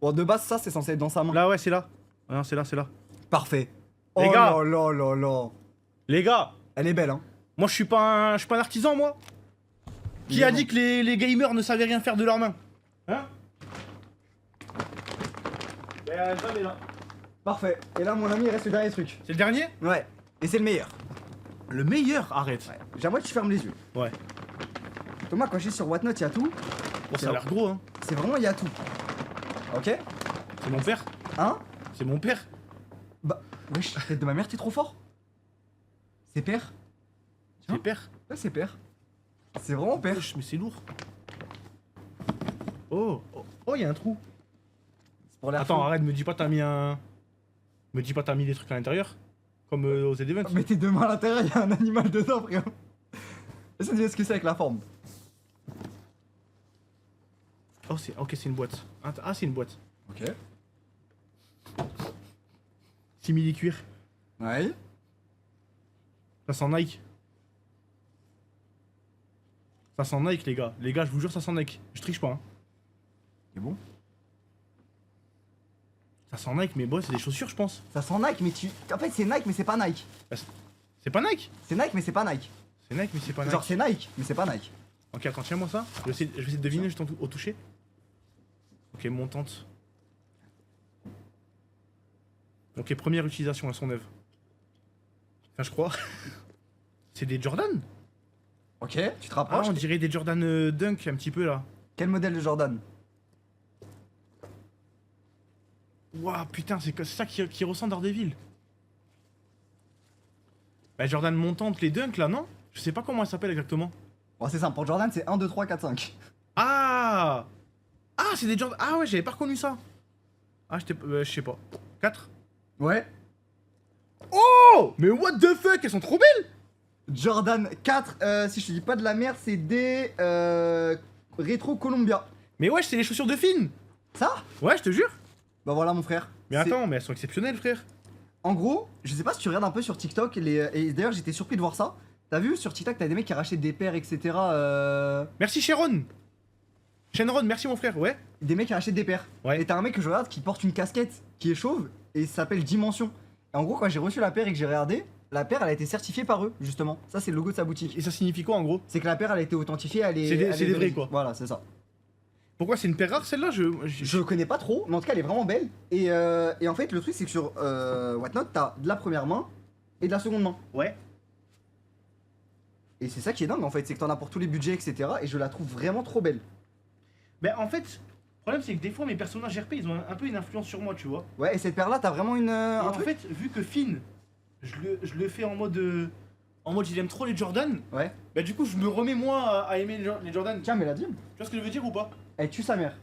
Bon, de base, ça, c'est censé être dans sa main. Là, ouais, c'est là. Ah non, c'est là, c'est là. Parfait. Les Oh gars. là là là là. Les gars, Elle est belle, hein. moi je suis pas un artisan, moi. Qui a dit que les gamers ne savaient rien faire de leurs mains? Hein? Ben, jamais là. Parfait. Et là, mon ami, il reste le dernier truc. C'est le dernier? Ouais. Et c'est le meilleur. Le meilleur? Arrête. Ouais. J'aimerais que tu fermes les yeux. Ouais. Thomas, quand je suis sur Whatnot, il y a tout. Bon, ça a l'air gros, hein. C'est vraiment, il y a tout. Ok? C'est mon père. Hein? C'est mon père. Bah, wesh, tête de ma mère, t'es trop fort. C'est père? C'est père. Ouais, c'est père. C'est vraiment père. Wesh, mais c'est lourd. Oh, oh, il y a un trou. C'est pour l'air Attends, chaud. arrête, me dis pas t'as mis un. Me dis pas t'as mis des trucs à l'intérieur. Comme aux Z-Events. Mets tes deux mains à l'intérieur, il y a un animal dedans, frère. Essaye de deviner ce que c'est avec la forme. Oh, c'est. Ok, c'est une boîte. Ah, c'est une boîte. Ok. Simili-cuir. Ouais. Ça sent Nike. Ça sent Nike, les gars. Les gars, je vous jure, ça sent Nike. Je triche pas, hein. C'est bon. Ça sent Nike, mais bon, c'est des chaussures, je pense. Ça sent Nike, mais tu. En fait, c'est Nike, mais c'est pas Nike. C'est pas Nike? C'est Nike, mais c'est pas Nike. C'est Nike, mais c'est pas Nike. Genre, c'est Nike, mais c'est pas Nike. Ok, attends, tiens-moi ça. Je vais essayer de deviner juste au toucher. Ok, montante. Ok, première utilisation, elles sont neuves. Enfin, je crois. C'est des Jordan? Ok, tu te Ah, rapproches. on dirait des Jordan Dunk un petit peu là. Quel modèle de Jordan? Ouah, putain, c'est ça qui ressent Daredevil. Bah, Jordan montante, les Dunk là, non? Je sais pas comment elles s'appellent exactement. Bon, c'est simple, pour Jordan, c'est 1, 2, 3, 4, 5. Ah! Ah, c'est des Jordan. Ah ouais, j'avais pas reconnu ça. Ah, je sais pas. 4? Ouais. Oh! Mais what the fuck, elles sont trop belles! Jordan 4, si je te dis pas de la merde, c'est des Retro Columbia. Mais ouais, c'est les chaussures de Finn! Ça? Ouais, je te jure! Bah voilà, mon frère. Mais C'est- attends, mais elles sont exceptionnelles, frère! En gros, je sais pas si tu regardes un peu sur TikTok, et d'ailleurs j'étais surpris de voir ça. T'as vu sur TikTok, t'as des mecs qui rachètent des paires, etc. Merci Sharon! Shenron, merci mon frère, ouais? Des mecs qui rachètent des paires. Ouais. Et t'as un mec que je regarde qui porte une casquette qui est chauve et ça s'appelle Dimension. Et en gros, quand j'ai reçu la paire et que j'ai regardé, La paire, elle a été certifiée par eux, justement. Ça, c'est le logo de sa boutique. Et ça signifie quoi en gros? C'est que la paire, elle a été authentifiée, elle est. C'est des- elle c'est est des vraie. vrais, quoi. Voilà, c'est ça. Pourquoi c'est une paire rare celle-là? Je connais pas trop, mais en tout cas, elle est vraiment belle. Et en fait, le truc, c'est que sur Whatnot, t'as de la première main et de la seconde main. Ouais. Et c'est ça qui est dingue, en fait, c'est que t'en as pour tous les budgets, etc. Et je la trouve vraiment trop belle. Ben en fait, le problème c'est que des fois mes personnages RP ils ont un peu une influence sur moi, tu vois. Ouais, et cette paire-là, t'as vraiment une. Et un en truc. fait, vu que Finn, je le fais en mode il aime trop les Jordan, Ouais. bah du coup je me remets moi à aimer les Jordan. Tiens, mais la dime, Tu vois ce que je veux dire ou pas? elle tue sa mère.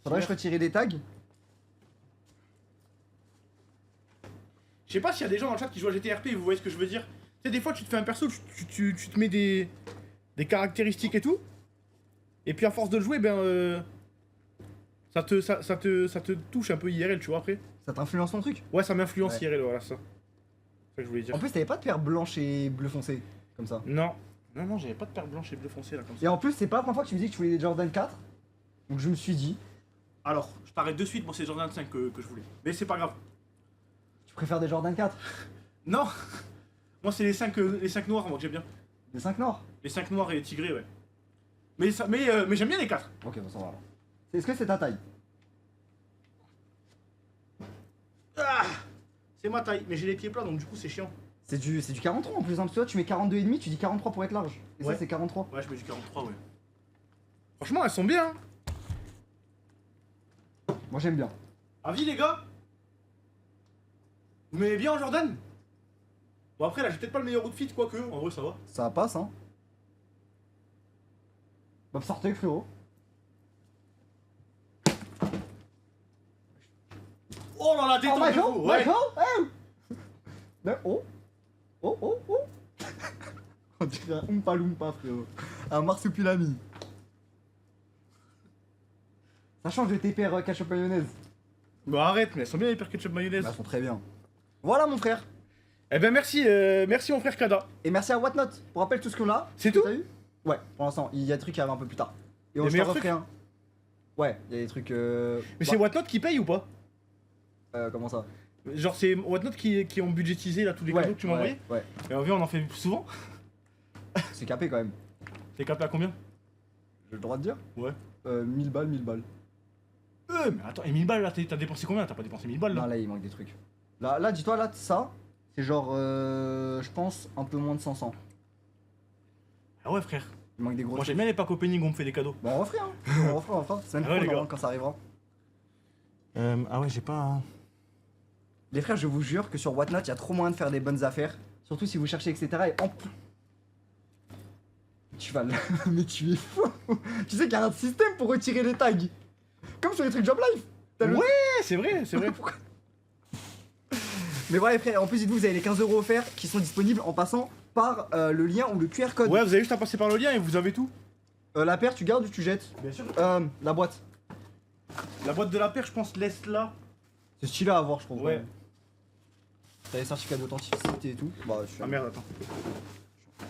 Faudrait que je retire des tags. Je sais pas s'il y a des gens dans le chat qui jouent à GTRP et vous voyez ce que je veux dire. Tu sais, des fois tu te fais un perso, tu te mets des caractéristiques et tout. Et puis à force de le jouer, ça te touche un peu IRL, tu vois après. Ça t'influence ton truc. Ouais, ça m'influence Ouais. IRL, voilà ça. C'est ça que je voulais dire. En plus, t'avais pas de paire blanche et bleu foncé, comme ça. Non. Non, j'avais pas de paire blanche et bleu foncé là comme ça. Et en plus, c'est pas la première fois que tu me dis que tu voulais des Jordan 4. Donc je me suis dit, Alors, je t'arrête de suite, moi c'est Jordan 5 que je voulais. Mais c'est pas grave. tu préfères des Jordan 4? Non. Moi c'est les 5 noirs moi que j'aime bien. Des 5 Nord? Les 5 noirs et tigrés, ouais. Mais j'aime bien les 4. Ok, bon, ça va alors. Est-ce que c'est ta taille? Ah, c'est ma taille, mais j'ai les pieds plats donc du coup c'est chiant. C'est du 43 en plus, hein, parce que toi tu mets 42,5, tu dis 43 pour être large. Et Ouais. ça c'est 43. Ouais, je mets du 43, ouais. Franchement, elles sont bien. Hein. Moi j'aime bien. Avis les gars. Vous m'aimez bien en Jordan? Bon après là j'ai peut-être pas le meilleur outfit quoique, en vrai ça va. Ça passe, hein. Bah sortez frérot. Oh là là, Oh détends Michael, vous, ouais. Michael, hey. Mais oh. Oh oh oh. On dirait un Oompa Loompa frérot. Un marsupilami. Ça change de tes paires ketchup mayonnaise. Bah arrête, mais elles sont bien les paires ketchup mayonnaise. Bah elles sont très bien. Voilà mon frère. Eh ben merci, merci mon frère Kada. Et merci à Whatnot. Pour rappel tout ce qu'on a. C'est que tout t'as eu. Ouais, pour l'instant. Il y a des trucs qui arrivent un peu plus tard. Et on Des je t'en meilleurs referai un. Ouais, il y a des trucs. Mais bah, c'est Whatnot qui paye ou pas? comment ça? Genre c'est Whatnot qui ont budgétisé là tous les cadeaux que tu m'as envoyés? Ouais, Et en vrai on en fait souvent. c'est capé quand même. T'es capé à combien? J'ai le droit de dire? Ouais. 1000 balles, 1000 balles. Mais attends, et 1000 balles là, t'as dépensé combien? T'as pas dépensé 1000 balles là? Non, là il manque des trucs. Là dis-toi, là, ça, c'est genre, je pense, un peu moins de 500. Ah ouais frère. Il manque des gros Moi trucs. j'aime bien les packs opening où on me fait des cadeaux. Bon, on refait, hein. on refera. Semaine Ah ouais, les prochaine, gars. quand ça arrivera. Ah ouais j'ai pas... Les frères, je vous jure que sur Whatnot, il y a trop moyen de faire des bonnes affaires. Surtout si vous cherchez, etc. Et en plus. Tu vas le. Mais tu es fou. Tu sais qu'il y a un système pour retirer les tags. Comme sur les trucs Job Life. T'as le- Ouais c'est vrai, c'est vrai. Mais voilà, les frères, en plus, dites-vous, vous avez les 15 € offerts qui sont disponibles en passant par le lien ou le QR code. Ouais vous avez juste à passer par le lien et vous avez tout. La paire, tu gardes ou tu jettes? Bien sûr. La boîte. La boîte de la paire je pense laisse là. C'est stylé à avoir, je trouve. Ouais. T'as les certificats d'authenticité et tout. Bah, je suis. Ah merde attends.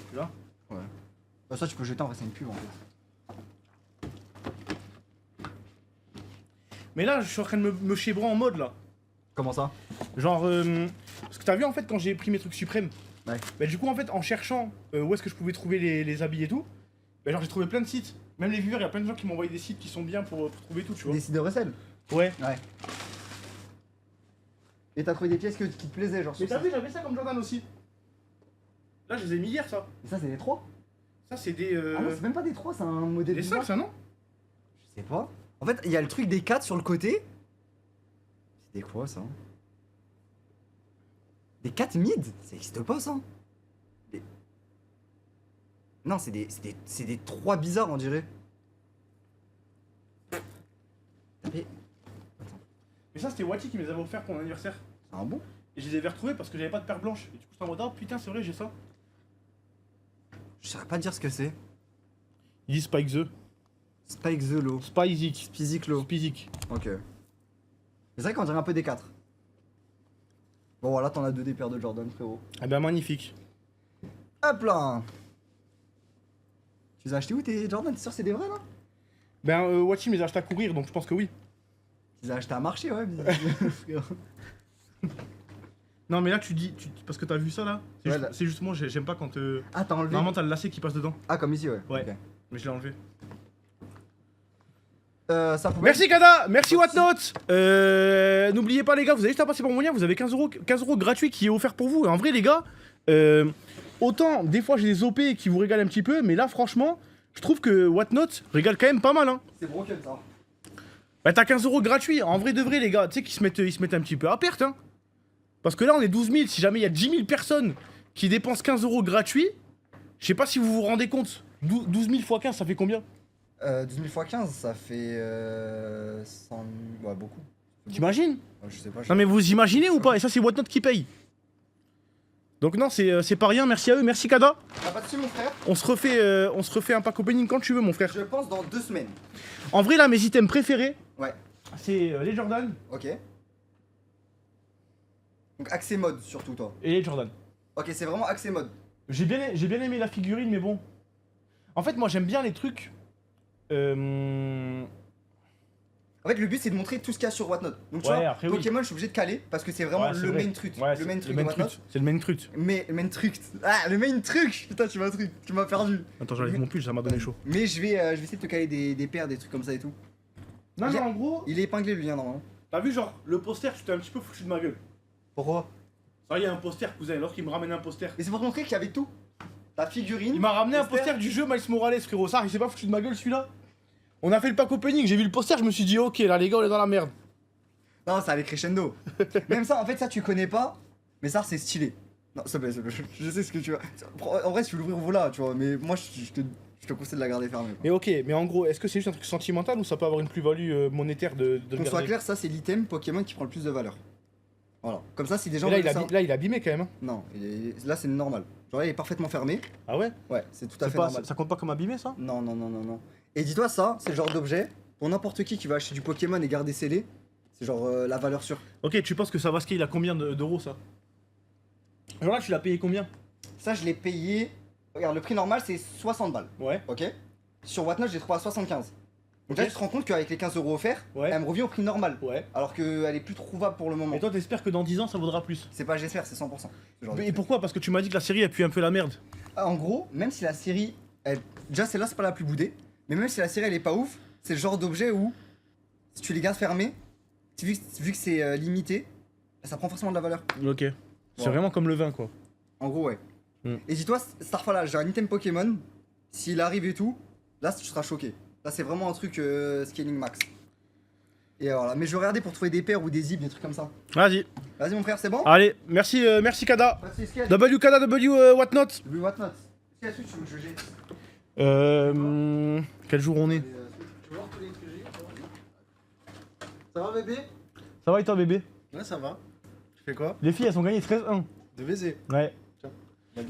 Tu là? Ouais. Bah, ça, tu peux jeter en vrai, c'est une pub en fait. Mais là je suis en train de me chébrer en mode là. Comment ça? Genre, parce que t'as vu en fait quand j'ai pris mes trucs suprêmes, Ouais. bah du coup en fait en cherchant où est-ce que je pouvais trouver les habits et tout, bah genre j'ai trouvé plein de sites. Même les viewers, il y a plein de gens qui m'ont envoyé des sites qui sont bien pour trouver tout, tu vois. Des sites de recel. Ouais. Ouais. Et t'as trouvé des pièces qui te plaisaient, genre Mais sur t'as ça. vu, j'avais ça comme Jordan aussi. Là je les ai mis hier ça. Et ça, c'est des 3? Ça c'est des... Ah non, c'est même pas des 3, c'est un modèle des bizarre. 5 ça non? Je sais pas. En fait, il y a le truc des 4 sur le côté. C'est des quoi ça? Des 4 mid? Ça existe pas ça. Des- Non, c'est des 3 bizarres, on dirait. Tapez. Attends, Mais ça c'était Wati qui me les avait offert pour mon anniversaire. c'est un bon? Et je les avais retrouvés parce que j'avais pas de paire blanche. Et du coup j'étais en mode, oh putain c'est vrai j'ai ça. Je saurais pas dire ce que c'est. Il dit Spike the. Spike the Low. Spizik. Physique Low. Spizik. Ok. C'est vrai qu'on dirait un peu des 4. Bon, voilà, t'en as 2 des paires de Jordan, frérot. Ah ben magnifique. Hop là! Tu les as achetés où tes Jordan? T'es sûr que c'est des vrais là? Ben Wati me les a achetés à courir donc je pense que oui. Tu les as achetés à marché, ouais. Non, mais là, parce que t'as vu ça là. C'est Ouais, juste- là. c'est justement, j'aime pas quand. Ah, t'as enlevé. Normalement, t'as le lacet qui passe dedans. Ah, comme ici, ouais. Ouais. Ok. Mais je l'ai enlevé. Ça pouvait- Merci Kada, merci Whatnot. N'oubliez pas les gars, vous avez juste à passer par mon lien, vous avez 15 euros gratuits qui est offert pour vous. Et en vrai les gars, autant des fois j'ai des OP qui vous régalent un petit peu, mais là franchement, je trouve que Whatnot régale quand même pas mal. Hein. C'est broken ça. Bah t'as 15 euros gratuits, en vrai de vrai les gars, tu sais qu'ils se mettent un petit peu à perte. Hein. Parce que là on est 12 000, si jamais il y a 10 000 personnes qui dépensent 15 euros gratuits, je sais pas si vous vous rendez compte, 12 000 x 15 ça fait combien? 12 000 x 15, ça fait 100 000. Ouais, beaucoup. T'imagines? Ouais, je sais pas. Non mais vous imaginez ou pas? Et ça c'est Whatnot qui paye. Donc non c'est pas rien, merci à eux, merci Kada. T'as pas dessus mon frère? On se refait un pack opening quand tu veux mon frère. Je pense dans 2 semaines. En vrai là mes items préférés, Ouais. c'est les Jordan Ok. Donc accès mode surtout toi. et les Jordan. Ok, c'est vraiment accès mode. J'ai bien aimé la figurine mais bon. En fait moi j'aime bien les trucs. En fait, le but c'est de montrer tout ce qu'il y a sur Whatnot. Donc tu Ouais, vois, après, oui. Pokémon, je suis obligé de caler parce que c'est vraiment Ouais, c'est le vrai. main truc. Ouais, le main truc le de main Whatnot. truc. C'est le main truc. Mais main truc. Ah, le main truc. Putain, tu m'as perdu. Attends j'enlève mon pull, ça m'a donné chaud. Mais je vais essayer de te caler des paires, des trucs comme ça et tout. Non mais en gros, Il est épinglé le lien normalement. t'as vu genre le poster, tu t'es un petit peu foutu de ma gueule. Pourquoi? Ça y est un poster cousin, lorsqu'il me ramène un poster. Et c'est pour te montrer qu'il y avait tout. Ta figurine. Il m'a ramené un poster. poster du jeu Miles Morales frérot, ça il s'est pas foutu de ma gueule celui-là. On a fait le pack opening, j'ai vu le poster, je me suis dit ok là les gars on est dans la merde. Non, ça allait crescendo. Même ça, en fait, ça tu connais pas. Mais ça, c'est stylé. Non, s'il te plaît, je sais ce que tu vas. En vrai, si tu veux l'ouvrir, voilà, tu vois. Mais moi, je te conseille de la garder fermée. quoi. Mais ok, mais en gros, est-ce que c'est juste un truc sentimental ou ça peut avoir une plus-value monétaire de le Qu'on soit garder? clair, ça, c'est l'item Pokémon qui prend le plus de valeur. Voilà. Comme ça, si des gens. Mais là, veulent ça- là il a abîmé quand même. Hein. Non, là, c'est normal. Genre, là, il est parfaitement fermé. Ah ouais? Ouais, c'est tout à C'est fait pas- normal. ça compte pas comme abîmé ça? Non, non, non, non, non. Et dis-toi, ça, c'est le genre d'objet. Pour n'importe qui va acheter du Pokémon et garder scellé, c'est genre la valeur sûre. Ok, tu penses que ça va scale à combien d'euros ça? Genre là, tu l'as payé combien? Ça, je l'ai payé. Regarde, le prix normal, c'est 60 balles. Ouais. Ok. Sur Whatnot, j'ai trouvé à 75. Donc Ok. là, tu te rends compte qu'avec les 15 euros offerts, Ouais. elle me revient au prix normal. Ouais. Alors qu'elle est plus trouvable pour le moment. Et toi, t'espères que dans 10 ans ça vaudra plus? C'est pas j'espère, c'est 100%. ce genre de Et truc. pourquoi? Parce que tu m'as dit que la série a pu un peu la merde. En gros, même si la série. Déjà, celle-là, c'est pas la plus boudée. Mais même si la série, elle est pas ouf, c'est le genre d'objet où, si tu les gardes fermés, vu que c'est limité, ça prend forcément de la valeur. Ok. C'est Ouais. vraiment comme le vin quoi. En gros, ouais. Mm. Et dis-toi, cette fois-là, j'ai un item Pokémon. S'il arrive et tout, là, tu seras choqué. Là, c'est vraiment un truc scaling max. Et voilà. Mais je vais regarder pour trouver des paires ou des zips, des trucs comme ça. Vas-y. Vas-y, mon frère, c'est bon? Allez, merci Kada. Vas-y, est-ce qu'il y a WKda, Whatnot. du Whatnot? Est-ce qu'il y a celui que tu veux que je jette? Quel jour on est? Tu veux voir tous les trucs que j'ai eu? Ça va, bébé? Ça va et toi bébé? Ouais, ça va. Tu fais quoi? Les filles elles ont gagné 13-1. De baiser. Ouais.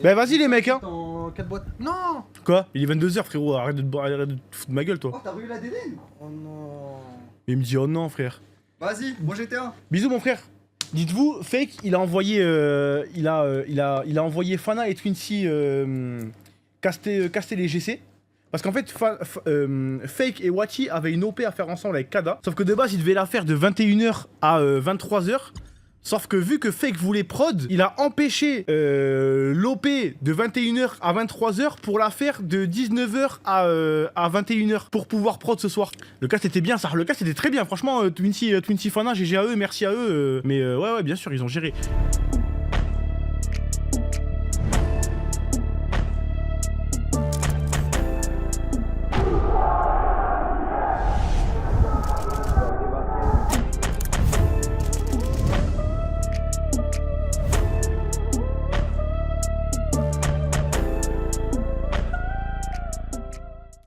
Bah vas-y les mecs hein. En 4 boîtes. Non! Quoi? Il est 22h frérot, arrête de te foutre de ma gueule toi. Oh, t'as revu la DDN? Oh non. Il me dit oh non frère. Vas-y, moi j'étais un. Bisous mon frère. Dites-vous, Fake, il a envoyé, il a envoyé Fana et Twincy caster les GC. Parce qu'en fait, Fake et Wachi avaient une OP à faire ensemble avec Kada. Sauf que de base, ils devaient la faire de 21h à 23h. Sauf que vu que Fake voulait prod, il a empêché l'OP de 21h à 23h pour la faire de 19h à 21h pour pouvoir prod ce soir. Le cast était bien, ça. Le cast était très bien. Franchement, Twincy Fana, GG à eux, merci à eux. Mais ouais, bien sûr, ils ont géré.